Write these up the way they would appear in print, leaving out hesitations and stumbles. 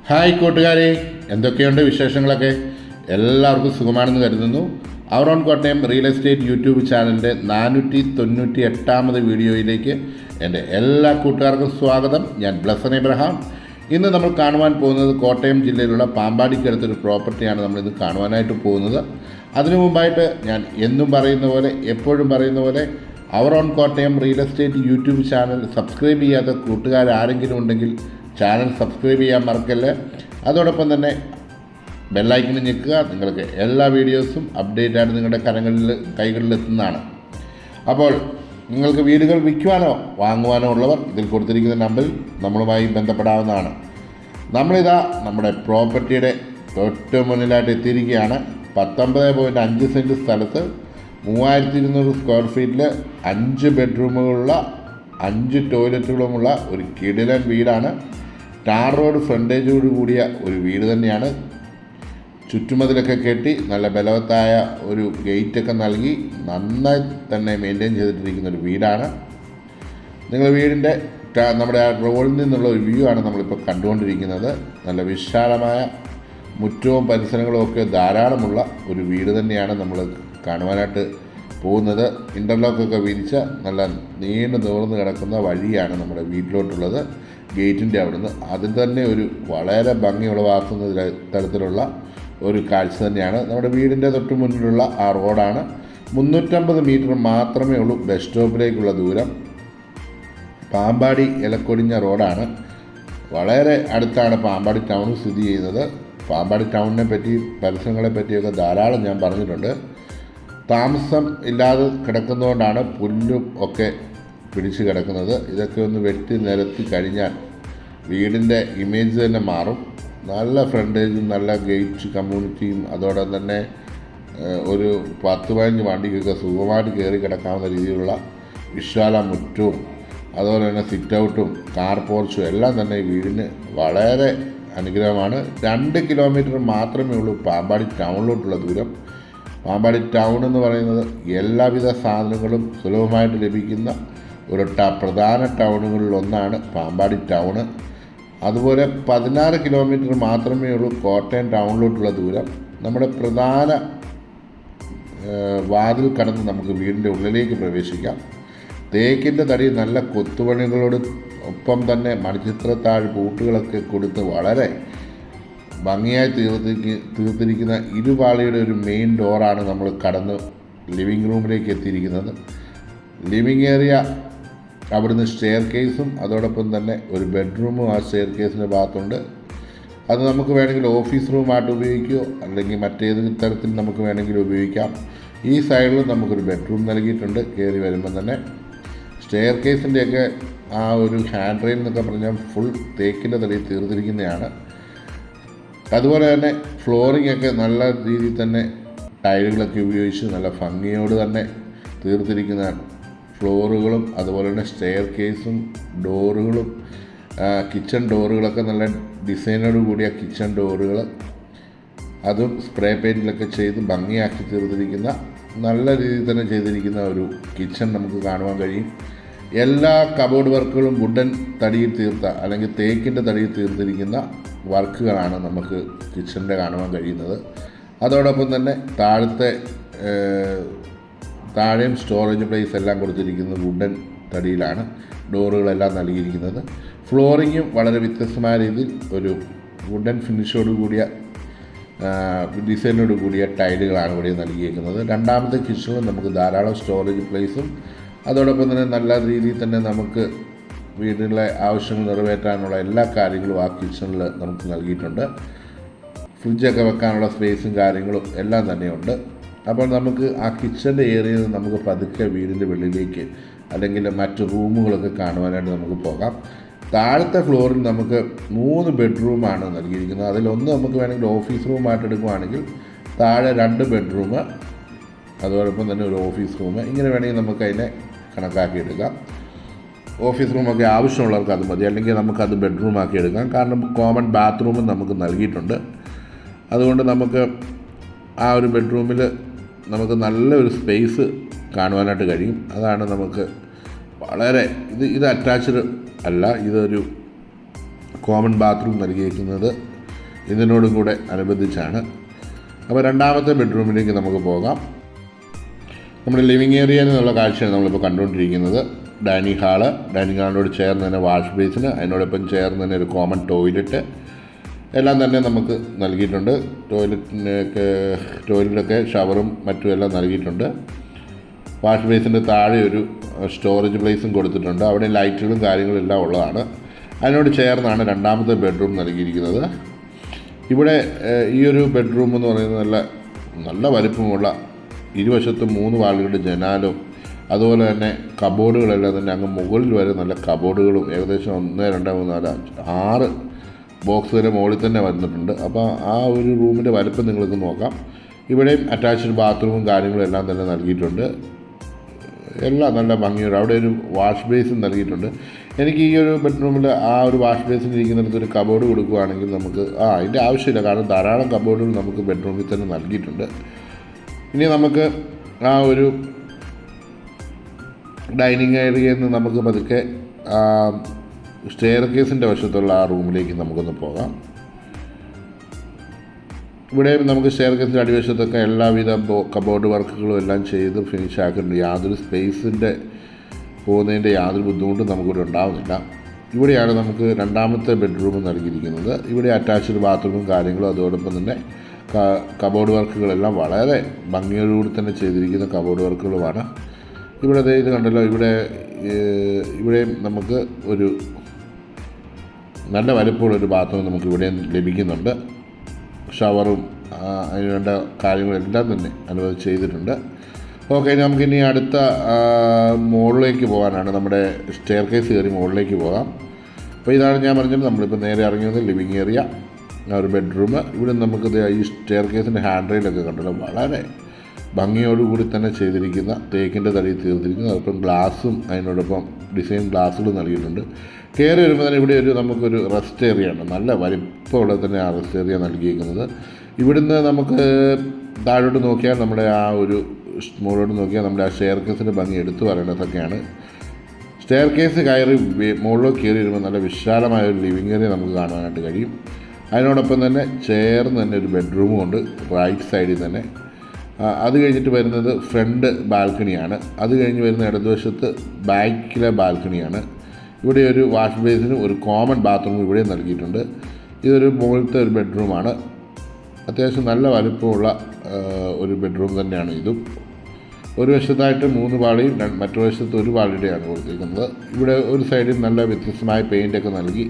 Hi കൂട്ടുകാരെ, എന്തൊക്കെയുണ്ട് വിശേഷങ്ങളൊക്കെ? എല്ലാവർക്കും സുഖമാണെന്ന് കരുതുന്നു. Our own Kottayam real estate YouTube ചാനലിൻ്റെ 498 വീഡിയോയിലേക്ക് എൻ്റെ എല്ലാ കൂട്ടുകാർക്കും സ്വാഗതം. ഞാൻ ബ്ലസൻ എബ്രഹാം. ഇന്ന് നമ്മൾ കാണുവാൻ പോകുന്നത് കോട്ടയം ജില്ലയിലുള്ള പാമ്പാടിക്കടുത്തൊരു പ്രോപ്പർട്ടിയാണ് നമ്മളിന്ന് കാണുവാനായിട്ട് പോകുന്നത്. അതിനു മുമ്പായിട്ട് ഞാൻ എന്നും പറയുന്ന പോലെ, എപ്പോഴും പറയുന്ന പോലെ, our own Kottayam real estate YouTube channel subscribe ചെയ്യാത്ത കൂട്ടുകാരാരെങ്കിലും ഉണ്ടെങ്കിൽ ചാനൽ സബ്സ്ക്രൈബ് ചെയ്യാൻ മറക്കല്ലേ. അതോടൊപ്പം തന്നെ ബെല്ലൈക്കണിൽ ഞെക്കുക. നിങ്ങൾക്ക് എല്ലാ വീഡിയോസും അപ്ഡേറ്റ് ആയിട്ട് നിങ്ങളുടെ കൈകളിലെത്തുന്നതാണ്. അപ്പോൾ നിങ്ങൾക്ക് വീടുകൾ വിൽക്കുവാനോ വാങ്ങുവാനോ ഉള്ളവർ ഇതിൽ കൊടുത്തിരിക്കുന്ന നമ്പറിൽ നമ്മളുമായി ബന്ധപ്പെടാവുന്നതാണ്. നമ്മളിതാ നമ്മുടെ പ്രോപ്പർട്ടിയുടെ തൊട്ട് മുന്നിലായിട്ട് എത്തിയിരിക്കുകയാണ്. 19.5 സെൻറ്റ് സ്ഥലത്ത് 3200 സ്ക്വയർ ഫീറ്റിൽ 5 ബെഡ്റൂമുകളുള്ള 5 ടോയ്ലറ്റുകളുമുള്ള ഒരു കിടിലൻ വീടാണ്. ടാർ റോഡ് ഫ്രണ്ടേജോട് കൂടിയ ഒരു വീട് തന്നെയാണ്. ചുറ്റുമതിലൊക്കെ കെട്ടി നല്ല ബലവത്തായ ഒരു ഗേറ്റൊക്കെ നൽകി നന്നായി തന്നെ മെയിൻറ്റെയിൻ ചെയ്തിട്ടിരിക്കുന്ന ഒരു വീടാണ്. നിങ്ങൾ വീടിൻ്റെ നമ്മുടെ ആ റോഡിൽ നിന്നുള്ള ഒരു വ്യൂ ആണ് നമ്മളിപ്പോൾ കണ്ടുകൊണ്ടിരിക്കുന്നത്. നല്ല വിശാലമായ മുറ്റവും പരിസരങ്ങളും ഒക്കെ ധാരാളമുള്ള ഒരു വീട് തന്നെയാണ് നമ്മൾ കാണുവാനായിട്ട് പോകുന്നത്. ഇൻ്റർലോക്കൊക്കെ വിരിച്ച നല്ല നീണ്ടു നിവർന്ന് കിടക്കുന്ന വഴിയാണ് നമ്മുടെ വീട്ടിലോട്ടുള്ളത്. ഗേറ്റിൻ്റെ അവിടുന്ന് അതിൽ തന്നെ ഒരു വളരെ ഭംഗി ഉളവാക്കുന്ന തരത്തിലുള്ള ഒരു കാഴ്ച തന്നെയാണ്. നമ്മുടെ വീടിൻ്റെ തൊട്ട് മുന്നിലുള്ള ആ റോഡാണ്. 350 മീറ്റർ മാത്രമേ ഉള്ളൂ ബസ് സ്റ്റോപ്പിലേക്കുള്ള ദൂരം. പാമ്പാടി ഇലക്കൊടിഞ്ഞ റോഡാണ്. വളരെ അടുത്താണ് പാമ്പാടി ടൗൺ സ്ഥിതി ചെയ്യുന്നത്. പാമ്പാടി ടൗണിനെ പറ്റി പരിസരങ്ങളെ പറ്റിയൊക്കെ ധാരാളം ഞാൻ പറഞ്ഞിട്ടുണ്ട്. താമസം ഇല്ലാതെ കിടക്കുന്നതുകൊണ്ടാണ് പുല്ലും ഒക്കെ പിടിച്ച് കിടക്കുന്നത്. ഇതൊക്കെ ഒന്ന് വെട്ടി നിരത്തി കഴിഞ്ഞാൽ വീടിൻ്റെ ഇമേജ് തന്നെ മാറും. നല്ല ഫ്രണ്ടേജും നല്ല ഗേറ്റ് കമ്മ്യൂണിറ്റിയും അതോടെ തന്നെ ഒരു 10-15 വണ്ടിക്കൊക്കെ സുഖമായിട്ട് കയറി കിടക്കാവുന്ന രീതിയിലുള്ള വിശാല മുറ്റവും അതുപോലെ തന്നെ സിറ്റ് ഔട്ടും കാർ പോർച്ചും എല്ലാം തന്നെ വീടിന് വളരെ അനുഗ്രഹമാണ്. 2 കിലോമീറ്റർ മാത്രമേ ഉള്ളൂ പാമ്പാടി ടൗണിലോട്ടുള്ള ദൂരം. പാമ്പാടി ടൗൺ എന്ന് പറയുന്നത് എല്ലാവിധ സാധനങ്ങളും സുലഭമായിട്ട് ലഭിക്കുന്ന ഒരു പ്രധാന ടൗണുകളിലൊന്നാണ് പാമ്പാടി ടൗണ്. അതുപോലെ 16 കിലോമീറ്റർ മാത്രമേ ഉള്ളൂ കോട്ടയം ടൗണിലോട്ടുള്ള ദൂരം. നമ്മുടെ പ്രധാന വാതിൽ കടന്ന് നമുക്ക് വീടിൻ്റെ ഉള്ളിലേക്ക് പ്രവേശിക്കാം. തേക്കിൻ്റെ തടി നല്ല കൊത്തുപണികളോട് ഒപ്പം തന്നെ മണിച്ചിത്രത്താഴ് പൂട്ടുകളൊക്കെ കൊടുത്ത് വളരെ ഭംഗിയായി തീർത്തിരിക്കുന്ന ഇരുപാളിയുടെ ഒരു മെയിൻ ഡോറാണ് നമ്മൾ കടന്ന് ലിവിങ് റൂമിലേക്ക് എത്തിയിരിക്കുന്നത്. ലിവിങ് ഏരിയ അവിടുന്ന് സ്റ്റെയർ കേസും അതോടൊപ്പം തന്നെ ഒരു ബെഡ്റൂമും ആ സ്റ്റെയർ കേസിൻ്റെ ഭാഗത്തുണ്ട്. അത് നമുക്ക് വേണമെങ്കിൽ ഓഫീസ് റൂമായിട്ട് ഉപയോഗിക്കുകയോ അല്ലെങ്കിൽ മറ്റേത് തരത്തിൽ നമുക്ക് വേണമെങ്കിൽ ഉപയോഗിക്കാം. ഈ സൈഡിൽ നമുക്കൊരു ബെഡ്റൂം നൽകിയിട്ടുണ്ട്. കയറി വരുമ്പം തന്നെ സ്റ്റെയർ കേസിൻ്റെയൊക്കെ ആ ഒരു ഹാൻഡ് റെയിൽ എന്നൊക്കെ പറഞ്ഞാൽ ഫുൾ തേക്കിൻ്റെ തടിയിൽ തീർത്തിരിക്കുന്നതാണ്. അതുപോലെ തന്നെ ഫ്ലോറിംഗ് ഒക്കെ നല്ല രീതിയിൽ തന്നെ ടൈലുകളൊക്കെ ഉപയോഗിച്ച് നല്ല ഭംഗിയോട് തന്നെ തീർത്തിരിക്കുന്നതാണ്. ഫ്ലോറുകളും അതുപോലെ തന്നെ സ്റ്റെയർ കേസും ഡോറുകളും കിച്ചൺ ഡോറുകളൊക്കെ നല്ല ഡിസൈനോട് കൂടിയ കിച്ചൺ ഡോറുകൾ, അതും സ്പ്രേ പെയിൻറ്റിലൊക്കെ ചെയ്ത് ഭംഗിയാക്കി തീർത്തിരിക്കുന്ന നല്ല രീതിയിൽ തന്നെ ചെയ്തിരിക്കുന്ന ഒരു കിച്ചൺ നമുക്ക് കാണുവാൻ കഴിയും. എല്ലാ കബോർഡ് വർക്കുകളും വുഡൻ തടിയിൽ തീർത്ത അല്ലെങ്കിൽ തേക്കിൻ്റെ തടിയിൽ തീർത്തിരിക്കുന്ന വർക്കുകളാണ് നമുക്ക് കിച്ചണിൻ്റെ കാണുവാൻ കഴിയുന്നത്. അതോടൊപ്പം തന്നെ താഴെയും സ്റ്റോറേജ് പ്ലേസ് എല്ലാം കൊടുത്തിരിക്കുന്നത് വുഡൻ തടിയിലാണ് ഡോറുകളെല്ലാം നൽകിയിരിക്കുന്നത്. ഫ്ലോറിങ്ങും വളരെ വ്യത്യസ്തമായ രീതിയിൽ ഒരു വുഡൻ ഫിനിഷോട് കൂടിയ ഡിസൈനോട് കൂടിയ ടൈലുകളാണ് ഇവിടെ നൽകിയിരിക്കുന്നത്. രണ്ടാമത്തെ കിച്ചണിൽ നമുക്ക് ധാരാളം സ്റ്റോറേജ് പ്ലേസും അതോടൊപ്പം തന്നെ നല്ല രീതിയിൽ തന്നെ നമുക്ക് വീടിലെ ആവശ്യങ്ങൾ നിറവേറ്റാനുള്ള എല്ലാ കാര്യങ്ങളും ആ കിച്ചണിൽ നമുക്ക് നൽകിയിട്ടുണ്ട്. ഫ്രിഡ്ജൊക്കെ വെക്കാനുള്ള സ്പേസും കാര്യങ്ങളും എല്ലാം തന്നെയുണ്ട്. അപ്പോൾ നമുക്ക് ആ കിച്ചൻ്റെ ഏരിയയിൽ നിന്ന് നമുക്ക് പതുക്കെ വീടിൻ്റെ വെളിയിലേക്ക് അല്ലെങ്കിൽ മറ്റ് റൂമുകളൊക്കെ കാണുവാനായിട്ട് നമുക്ക് പോകാം. താഴത്തെ ഫ്ലോറിൽ നമുക്ക് 3 ബെഡ്റൂമാണ് നൽകിയിരിക്കുന്നത്. അതിലൊന്ന് നമുക്ക് വേണമെങ്കിൽ ഓഫീസ് റൂമായിട്ട് എടുക്കുകയാണെങ്കിൽ താഴെ 2 ബെഡ്റൂം അതോടൊപ്പം തന്നെ ഒരു ഓഫീസ് റൂം, ഇങ്ങനെ വേണമെങ്കിൽ നമുക്ക് അതിനെ കണക്കാക്കി എടുക്കാം. ഓഫീസ് റൂമൊക്കെ ആവശ്യമുള്ളവർക്ക് അത് മതി, അല്ലെങ്കിൽ നമുക്കത് ബെഡ്റൂമാക്കി എടുക്കാം. കാരണം കോമൺ ബാത്റൂമും നമുക്ക് നൽകിയിട്ടുണ്ട്. അതുകൊണ്ട് നമുക്ക് ആ ഒരു ബെഡ്റൂമിൽ നമുക്ക് നല്ലൊരു സ്പേസ് കാണുവാനായിട്ട് കഴിയും. അതാണ് നമുക്ക് വളരെ ഇത് അറ്റാച്ച്ഡ് അല്ല, ഇതൊരു കോമൺ ബാത്റൂം നൽകിയിരിക്കുന്നത്. ഇതിനോടും കൂടെ അനുബന്ധിച്ചാണ്. അപ്പോൾ രണ്ടാമത്തെ ബെഡ്റൂമിലേക്ക് നമുക്ക് പോകാം. നമ്മുടെ ലിവിങ് ഏരിയയിൽ നിന്നുള്ള കാഴ്ചയാണ് നമ്മളിപ്പോൾ കണ്ടുകൊണ്ടിരിക്കുന്നത്. ഡൈനിങ് ഹാളിനോട് ചേർന്ന് തന്നെ വാഷ് ബേസിന്, അതിനോടൊപ്പം ചേർന്ന് തന്നെ ഒരു കോമൺ ടോയ്ലറ്റ് എല്ലാം തന്നെ നമുക്ക് നൽകിയിട്ടുണ്ട്. ടോയ്ലറ്റൊക്കെ ഷവറും മറ്റും എല്ലാം നൽകിയിട്ടുണ്ട്. വാഷ് ബേസിൻ്റെ താഴെ ഒരു സ്റ്റോറേജ് പ്ലേസും കൊടുത്തിട്ടുണ്ട്. അവിടെ ലൈറ്റുകളും കാര്യങ്ങളും എല്ലാം ഉള്ളതാണ്. അതിനോട് ചേർന്നാണ് രണ്ടാമത്തെ ബെഡ്റൂം നൽകിയിരിക്കുന്നത്. ഇവിടെ ഈ ഒരു ബെഡ്റൂം എന്ന് പറയുന്നത് നല്ല വലിപ്പമുള്ള, ഇരുവശത്തും 3 വാളുകളുടെ ജനാലും അതുപോലെ തന്നെ കബോർഡുകളെല്ലാം തന്നെ അങ്ങ് മുകളിൽ വരെ നല്ല കബോർഡുകളും ഏകദേശം 1, 2, 3, 4, 5, 6 ബോക്സ് വരെ മുകളിൽ തന്നെ വന്നിട്ടുണ്ട്. അപ്പോൾ ആ ഒരു റൂമിൻ്റെ വലിപ്പം നിങ്ങൾക്ക് നോക്കാം. ഇവിടെയും അറ്റാച്ച്ഡ് ബാത്റൂമും കാര്യങ്ങളും എല്ലാം തന്നെ നൽകിയിട്ടുണ്ട്. എല്ലാം നല്ല ഭംഗിയുണ്ട്. അവിടെ ഒരു വാഷ് ബേസും നൽകിയിട്ടുണ്ട്. എനിക്ക് ഈ ഒരു ബെഡ്റൂമിൽ ആ ഒരു വാഷ് ബേസിന് ഇരിക്കുന്നിടത്ത് ഒരു കബോർഡ് കൊടുക്കുകയാണെങ്കിൽ നമുക്ക് അതിൻ്റെ ആവശ്യമില്ല, കാരണം ധാരാളം കബോർഡുകൾ നമുക്ക് ബെഡ്റൂമിൽ തന്നെ നൽകിയിട്ടുണ്ട്. ഇനി നമുക്ക് ആ ഒരു ഡൈനിങ് ഏരിയയിൽ നിന്ന് നമുക്ക് പതുക്കെ സ്റ്റെയർ കേസിൻ്റെ വശത്തുള്ള ആ റൂമിലേക്ക് നമുക്കൊന്ന് പോകാം. ഇവിടെ നമുക്ക് സ്റ്റെയർ കേസിൻ്റെ അടിവശത്തൊക്കെ എല്ലാവിധ കബോർഡ് വർക്കുകളും എല്ലാം ചെയ്ത് ഫിനിഷ് ആക്കുന്നുണ്ട്. യാതൊരു സ്പേസിൻ്റെ പോകുന്നതിൻ്റെ യാതൊരു ബുദ്ധിമുട്ടും നമുക്കിവിടെ ഉണ്ടാകുന്നില്ല. ഇവിടെയാണ് നമുക്ക് രണ്ടാമത്തെ ബെഡ്റൂം നൽകിയിരിക്കുന്നത്. ഇവിടെ അറ്റാച്ച്ഡ് ബാത്റൂമും കാര്യങ്ങളും അതോടൊപ്പം തന്നെ കബോർഡ് വർക്കുകളെല്ലാം വളരെ ഭംഗിയോടുകൂടി തന്നെ ചെയ്തിരിക്കുന്ന കബോർഡ് വർക്കുകളുമാണ്. ഇവിടെ ഇത് കണ്ടല്ലോ, ഇവിടെയും നമുക്ക് ഒരു നല്ല വലിപ്പമുള്ളൊരു ബാത്റൂം നമുക്ക് ഇവിടെ ലഭിക്കുന്നുണ്ട്. ഷവറും അതിനുവേണ്ട കാര്യങ്ങളെല്ലാം തന്നെ അനുവദിച്ച് ചെയ്തിട്ടുണ്ട്. ഓക്കെ, നമുക്കിനി അടുത്ത മുകളിലേക്ക് പോകാനാണ്. നമ്മുടെ സ്റ്റെയർ കേസ് കയറി മുകളിലേക്ക് പോകാം. അപ്പോൾ ഇതാണ് ഞാൻ പറഞ്ഞത്, നമ്മളിപ്പോൾ നേരെ ഇറങ്ങിയത് ലിവിങ് ഏരിയ, ഒരു ബെഡ്റൂം. ഇവിടെ നമുക്ക് ഈ സ്റ്റെയർ കേസിൻ്റെ ഹാൻഡ് റെയിലൊക്കെ കണ്ടല്ലോ, വളരെ ഭംഗിയോടുകൂടി തന്നെ ചെയ്തിരിക്കുന്ന തേക്കിൻ്റെ തടി തീർത്തിരിക്കുന്നു. അതോടൊപ്പം ഗ്ലാസും അതിനോടൊപ്പം ഡിസൈൻ ഗ്ലാസ്സുകൾ നൽകിയിട്ടുണ്ട്. കയറി വരുമ്പോൾ തന്നെ ഇവിടെ നമുക്കൊരു റെസ്റ്റ് ഏരിയ ഉണ്ട്. നല്ല വലിപ്പമുള്ള തന്നെ ആ റെസ്റ്റ് ഏരിയ നൽകിയിരിക്കുന്നത്. ഇവിടുന്ന് നമുക്ക് താഴോട്ട് നോക്കിയാൽ നമ്മുടെ ആ ഒരു മുകളിലോട്ട് നോക്കിയാൽ നമ്മുടെ ആ സ്റ്റെയർ കേസിൻ്റെ ഭംഗി എടുത്തു പറയേണ്ടതൊക്കെയാണ്. സ്റ്റെയർ കേസ് കയറി മുകളിലേക്ക് കയറി വരുമ്പോൾ നല്ല വിശാലമായ ഒരു ലിവിങ് ഏരിയ നമുക്ക് കാണാനായിട്ട് കഴിയും. അതിനോടൊപ്പം തന്നെ ചേർന്ന് തന്നെ ഒരു ബെഡ്റൂമും ഉണ്ട് റൈറ്റ് സൈഡിൽ തന്നെ. അത് കഴിഞ്ഞിട്ട് വരുന്നത് ഫ്രണ്ട് ബാൽക്കണിയാണ്. അത് കഴിഞ്ഞ് വരുന്ന ഇടതുവശത്ത് ബാക്കിലെ ബാൽക്കണിയാണ്. ഇവിടെ ഒരു വാഷ് ബേസിനും ഒരു കോമൺ ബാത്റൂമും ഇവിടെ നൽകിയിട്ടുണ്ട്. ഇതൊരു മുകളിലത്തെ ഒരു ബെഡ്റൂമാണ്. അത്യാവശ്യം നല്ല വലുപ്പമുള്ള ഒരു ബെഡ്റൂം തന്നെയാണ് ഇതും. ഒരു വശത്തായിട്ട് 3 പാളിയും മറ്റൊരു വശത്ത് 1 പാളിയുടെയാണ് കൊടുത്തിരിക്കുന്നത്. ഇവിടെ ഒരു സൈഡിൽ നല്ല വ്യത്യസ്തമായ പെയിൻ്റൊക്കെ നൽകി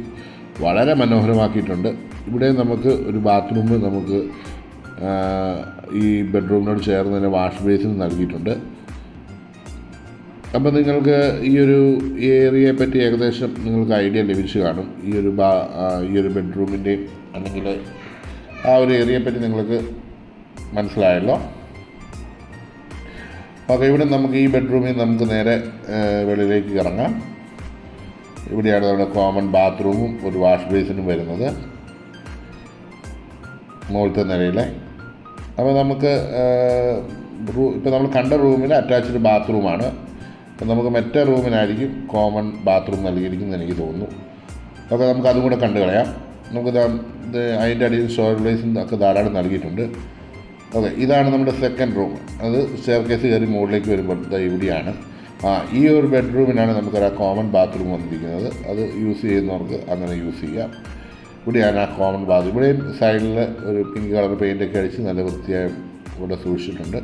വളരെ മനോഹരമാക്കിയിട്ടുണ്ട്. ഇവിടെ നമുക്ക് ഒരു ബാത്റൂം നമുക്ക് ഈ ബെഡ്റൂമിനോട് ചേർന്ന് തന്നെ വാഷ് ബേസിന് നൽകിയിട്ടുണ്ട്. അപ്പോൾ നിങ്ങൾക്ക് ഈ ഒരു ഏരിയയെ പറ്റി ഏകദേശം നിങ്ങൾക്ക് ഐഡിയ ലഭിച്ചു കാണും. ഈ ഒരു ബെഡ്റൂമിൻ്റെയും അല്ലെങ്കിൽ ആ ഒരു ഏരിയയെ പറ്റി നിങ്ങൾക്ക് മനസ്സിലായല്ലോ. അപ്പോൾ ഇവിടെ നമുക്ക് ഈ ബെഡ്റൂമിൽ നമുക്ക് നേരെ വെളിയിലേക്ക് ഇറങ്ങാം. ഇവിടെയാണ് നമ്മുടെ കോമൺ ബാത്റൂമും ഒരു വാഷ് ബേസിനും വരുന്നത് മുകളിലത്തെ നിലയിലെ. അപ്പോൾ നമുക്ക് ഇപ്പോൾ നമ്മൾ കണ്ട റൂമിൽ അറ്റാച്ച്ഡ് ബാത്റൂമാണ്. അപ്പോൾ നമുക്ക് മറ്റേ റൂമിനായിരിക്കും കോമൺ ബാത്റൂം നൽകിയിരിക്കുന്നത് എനിക്ക് തോന്നുന്നു. അപ്പോൾ നമുക്ക് അതും കൂടെ കണ്ടു കളയാം. നമുക്കിത് അതിൻ്റെ അടിയിൽ സ്റ്റോറേജ് പ്ലേസും ഒക്കെ ധാരാളം നൽകിയിട്ടുണ്ട്. ഓക്കെ, ഇതാണ് നമ്മുടെ സെക്കൻഡ് റൂം. അത് സ്റ്റെയർ കേസ് കയറി മുകളിലേക്ക് വരുമ്പോൾ ഇവിടെയാണ്. ഈ ഒരു ബെഡ്റൂമിനാണ് നമുക്കൊരു കോമൺ ബാത്റൂം വന്നിരിക്കുന്നത്. അത് യൂസ് ചെയ്യുന്നവർക്ക് അങ്ങനെ യൂസ് ചെയ്യാം. ഇവിടെയാണ് ആ കോമൺ ബാത്റൂം. ഇവിടെയും സൈഡിൽ ഒരു പിങ്ക് കളർ പെയിൻ്റൊക്കെ അടിച്ച് നല്ല വൃത്തിയായി ഇവിടെ സൂക്ഷിച്ചിട്ടുണ്ട്.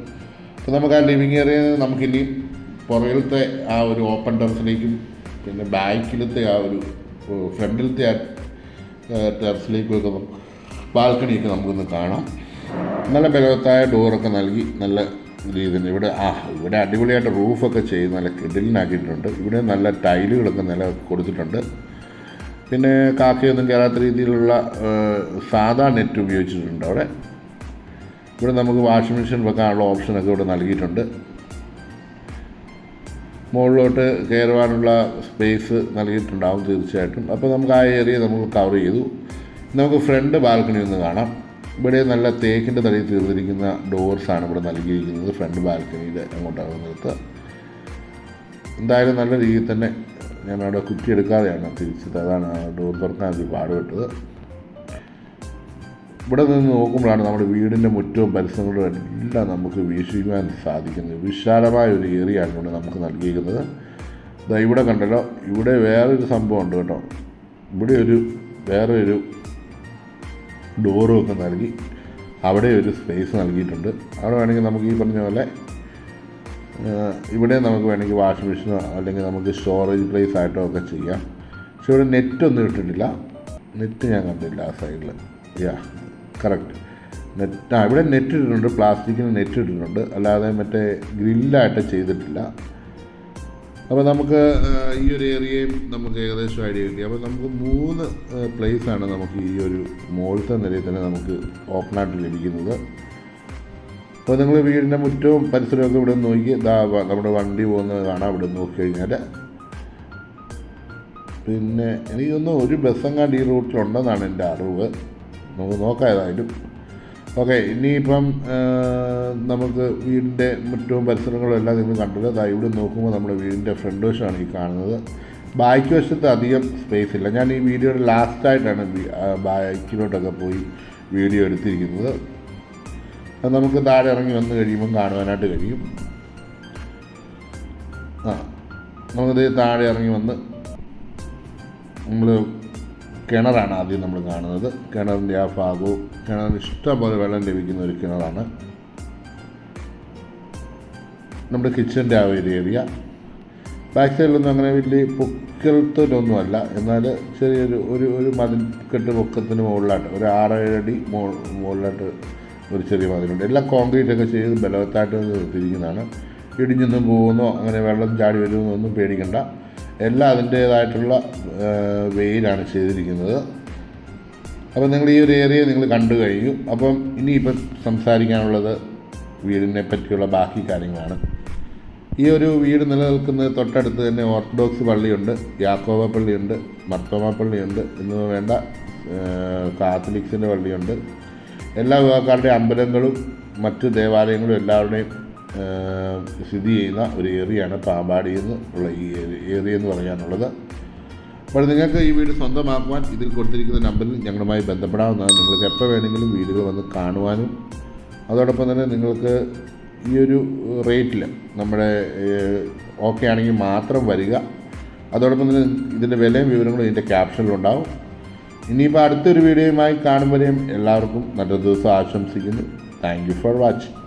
അപ്പോൾ നമുക്ക് ആ ലിവിങ് ഏരിയയിൽ നിന്ന് നമുക്കിനി പുറകിലത്തെ ആ ഒരു ഓപ്പൺ ടെറസിലേക്കും പിന്നെ ബാക്കിലത്തെ ആ ഒരു ഫ്രണ്ടിലത്തെ ആ ടെറസിലേക്കൊക്കെ ബാൽക്കണിയൊക്കെ നമുക്കൊന്ന് കാണാം. നല്ല ബലവത്തായ ഡോറൊക്കെ നൽകി നല്ല രീതിയിൽ ഇവിടെ അടിപൊളിയായിട്ട് റൂഫൊക്കെ ചെയ്ത് നല്ല കിടിലിനാക്കിയിട്ടുണ്ട്. ഇവിടെ നല്ല ടൈലുകളൊക്കെ നല്ല കൊടുത്തിട്ടുണ്ട്. പിന്നെ കാക്കയൊന്നും കയറാത്ത രീതിയിലുള്ള സാധാ നെറ്റ് ഉപയോഗിച്ചിട്ടുണ്ട് അവിടെ. ഇവിടെ നമുക്ക് വാഷിംഗ് മെഷീൻ വെക്കാനുള്ള ഓപ്ഷനൊക്കെ ഇവിടെ നൽകിയിട്ടുണ്ട്. മുകളിലോട്ട് കയറുവാനുള്ള സ്പേസ് നൽകിയിട്ടുണ്ടാവും തീർച്ചയായിട്ടും. അപ്പോൾ നമുക്ക് ആ ഏരിയ നമുക്ക് കവർ ചെയ്തു. നമുക്ക് ഫ്രണ്ട് ബാൽക്കണി ഒന്ന് കാണാം. ഇവിടെ നല്ല തേക്കിൻ്റെ തടിയിൽ തീർന്നിരിക്കുന്ന ഡോർസാണ് ഇവിടെ നൽകിയിരിക്കുന്നത്. ഫ്രണ്ട് ബാൽക്കണിയിൽ അങ്ങോട്ടാണ് നിർത്തുക. എന്തായാലും നല്ല രീതിയിൽ തന്നെ ഞാൻ അവിടെ കുറ്റിയെടുക്കാതെയാണ് തിരിച്ചത്. അതാണ് ആ ഡോർ തുറക്കാൻ പാടുപെട്ടത്. ഇവിടെ നിന്ന് നോക്കുമ്പോഴാണ് നമ്മുടെ വീടിൻ്റെ മുറ്റവും പരിസരങ്ങളും എല്ലാം നമുക്ക് വീക്ഷിക്കുവാൻ സാധിക്കുന്നത്. വിശാലമായ ഒരു ഏരിയ ആണ് ഇവിടെ നമുക്ക് നൽകിയിരിക്കുന്നത്. ഇതാ ഇവിടെ കണ്ടല്ലോ, ഇവിടെ വേറൊരു സംഭവം ഉണ്ട് കേട്ടോ. ഇവിടെ വേറെ ഒരു ഡോറും ഒക്കെ നൽകി അവിടെ ഒരു സ്പേസ് നൽകിയിട്ടുണ്ട്. അവിടെ വേണമെങ്കിൽ നമുക്ക് ഈ പറഞ്ഞ പോലെ ഇവിടെ നമുക്ക് വേണമെങ്കിൽ വാഷിംഗ് മെഷീനോ അല്ലെങ്കിൽ നമുക്ക് സ്റ്റോറേജ് പ്ലേസ് ആയിട്ടോ ഒക്കെ ചെയ്യാം. പക്ഷെ ഇവിടെ നെറ്റൊന്നും ഇട്ടിട്ടില്ല. നെറ്റ് ഞാൻ കണ്ടില്ല ആ സൈഡിൽ. കറക്റ്റ് ഇവിടെ നെറ്റ് ഇട്ടിട്ടുണ്ട്, പ്ലാസ്റ്റിക്കിന് നെറ്റ് ഇട്ടിട്ടുണ്ട്, അല്ലാതെ മറ്റേ ഗ്രില്ലായിട്ട് ചെയ്തിട്ടില്ല. അപ്പോൾ നമുക്ക് ഈ ഒരു ഏരിയയും നമുക്ക് ഏകദേശം ഐഡിയ കിട്ടി. അപ്പോൾ നമുക്ക് 3 പ്ലേസാണ് നമുക്ക് ഈ ഒരു മോൾത്തെ നിലയിൽ തന്നെ നമുക്ക് ഓപ്പണായിട്ട് ലഭിക്കുന്നത്. അപ്പോൾ നിങ്ങൾ വീടിൻ്റെ മുറ്റവും പരിസരമൊക്കെ ഇവിടെ നോക്കി നമ്മുടെ വണ്ടി പോകുന്നത് കാണാം. ഇവിടെ നോക്കിക്കഴിഞ്ഞാൽ പിന്നെ എനിക്കൊന്നും ഒരു ബസ്സെങ്ങാണ്ട് ഈ റൂട്ടിലുണ്ടെന്നാണ് എൻ്റെ അറിവ്. നമുക്ക് നോക്കാം ഏതായാലും. ഓക്കെ, ഇനിയിപ്പം നമുക്ക് വീടിൻ്റെ മുറ്റവും പരിസരങ്ങളും എല്ലാം നിങ്ങൾ കണ്ടത്. ഇവിടെ നോക്കുമ്പോൾ നമ്മുടെ വീടിൻ്റെ ഫ്രണ്ട് വശമാണ് ഈ കാണുന്നത്. ബാക്ക് വശത്ത് അധികം സ്പേസ് ഇല്ല. ഞാൻ ഈ വീഡിയോയുടെ ലാസ്റ്റായിട്ടാണ് ബാക്കിലോട്ടൊക്കെ പോയി വീഡിയോ എടുത്തിരിക്കുന്നത്. അത് നമുക്ക് താഴെ ഇറങ്ങി വന്ന് കഴിയുമ്പം കാണുവാനായിട്ട് കഴിയും. നമുക്കത് താഴെ ഇറങ്ങി വന്ന് നമ്മൾ കിണറാണ് ആദ്യം നമ്മൾ കാണുന്നത്. കിണറിൻ്റെ ആ ഭാഗവും കിണറിന് ഇഷ്ടംപോലെ വെള്ളം ലഭിക്കുന്ന ഒരു കിണറാണ്. നമ്മുടെ കിച്ചൻ്റെ ആ ഒരു ഏരിയ. ബാക്ക് സൈഡിലൊന്നും അങ്ങനെ വലിയ പൊക്കത്തിലൊന്നുമല്ല, എന്നാൽ ചെറിയൊരു ഒരു മതിൽക്കെട്ട് പൊക്കത്തിന് മുകളിലായിട്ട് ഒരു 6-7 അടി മുകളിലായിട്ട് ഒരു ചെറിയ മതിലുണ്ട്. എല്ലാം കോൺക്രീറ്റൊക്കെ ചെയ്ത് ബലവത്തായിട്ട് നിർത്തിയിരിക്കുന്നതാണ്. ഇടിഞ്ഞൊന്നും പോകുന്നോ അങ്ങനെ വെള്ളം ചാടി വരുമെന്നൊന്നും പേടിക്കണ്ട. എല്ലാം അതിൻ്റേതായിട്ടുള്ള വെയിലാണ് ചെയ്തിരിക്കുന്നത്. അപ്പോൾ നിങ്ങൾ ഈ ഒരു ഏരിയ നിങ്ങൾ കണ്ടു കഴിഞ്ഞു. അപ്പം ഇനിയിപ്പം സംസാരിക്കാനുള്ളത് വീടിനെ പറ്റിയുള്ള ബാക്കി കാര്യങ്ങളാണ്. ഈ ഒരു വീട് നിലനിൽക്കുന്നത് തൊട്ടടുത്ത് തന്നെ ഓർത്തഡോക്സ് പള്ളിയുണ്ട്, യാക്കോബ പള്ളിയുണ്ട്, മർത്തോമ പള്ളിയുണ്ട്, എന്നിവ വേണ്ട കാത്തലിക്സിൻ്റെ പള്ളിയുണ്ട്. എല്ലാ വിഭാഗക്കാരുടെയും അമ്പലങ്ങളും മറ്റു ദേവാലയങ്ങളും എല്ലാവരുടെയും സ്ഥിതി ചെയ്യുന്ന ഒരു ഏരിയയാണ് പാമ്പാടിയിൽ നിന്നുള്ള ഈ ഏരിയ എന്ന് പറയാനുള്ളത്. അപ്പോൾ നിങ്ങൾക്ക് ഈ വീട് സ്വന്തമാക്കുവാൻ ഇതിൽ കൊടുത്തിരിക്കുന്ന നമ്പറിൽ ഞങ്ങളുമായി ബന്ധപ്പെടാവുന്നതാണ്. നിങ്ങൾക്ക് എപ്പോൾ വേണമെങ്കിലും വീടുകൾ വന്ന് കാണുവാനും അതോടൊപ്പം തന്നെ നിങ്ങൾക്ക് ഈ ഒരു റേറ്റിൽ നമ്മുടെ ഓക്കെ ആണെങ്കിൽ മാത്രം വരിക. അതോടൊപ്പം തന്നെ ഇതിൻ്റെ വിലയും വിവരങ്ങളും ഇതിൻ്റെ ക്യാപ്ഷനിലുണ്ടാവും. ഇനിയിപ്പോൾ അടുത്തൊരു വീഡിയോയുമായി കാണുമ്പോഴേയും എല്ലാവർക്കും നല്ലൊരു ദിവസം ആശംസിക്കുന്നു. Thank you for watching.